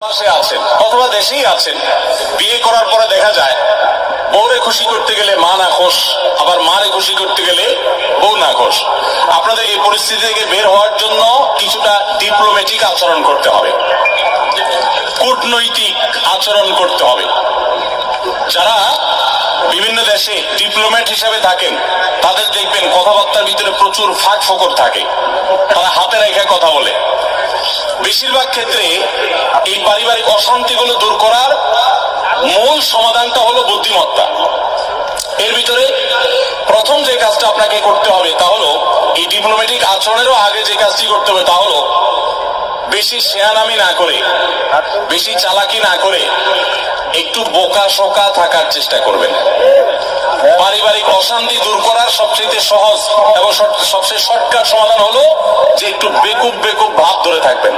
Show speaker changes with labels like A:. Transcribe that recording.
A: দেশে আছেন অথবা দেশেই আছেন, বিয়ে করার পরে দেখা যায় বউরে খুশি করতে গেলে মা নাখোশ, আবার মারে খুশি করতে গেলে বউ নাখোশ। আপনাদের এই পরিস্থিতি থেকে বের হওয়ার জন্য কিছুটা ডিপ্লোম্যাটিক আচরণ করতে হবে, কূটনৈতিক আচরণ করতে হবে। যারা বিভিন্ন দেশে ডিপ্লোম্যাট হিসেবে থাকেন তাদের দেখবেন কথাবার্তার ভিতরে প্রচুর ফাঁক ফোকর থাকে, তারা হাতে রেখে কথা বলে। বেশিরভাগ ক্ষেত্রে এই পারিবারিক অশান্তিগুলো দূর করার মূল সমাধানটা হলো বুদ্ধিমত্তা। এর ভিতরে প্রথম যে কাজটা আপনাকে করতে হবে তা হলো, এই ডিপ্লোম্যাটিক আচরণেরও আগে যে কাজটি করতে হবে তা হলো, বেশি শেয়ানামি না করে, বেশি চালাকি না করে একটু বোকা শোকা থাকার চেষ্টা করবেন। পারিবারিক অশান্তি দূর করার সবচেয়ে সহজ এবং সবচেয়ে শর্টকাট সমাধান হলো যে একটু বেকুব বেকুব ভাব ধরে থাকবেন।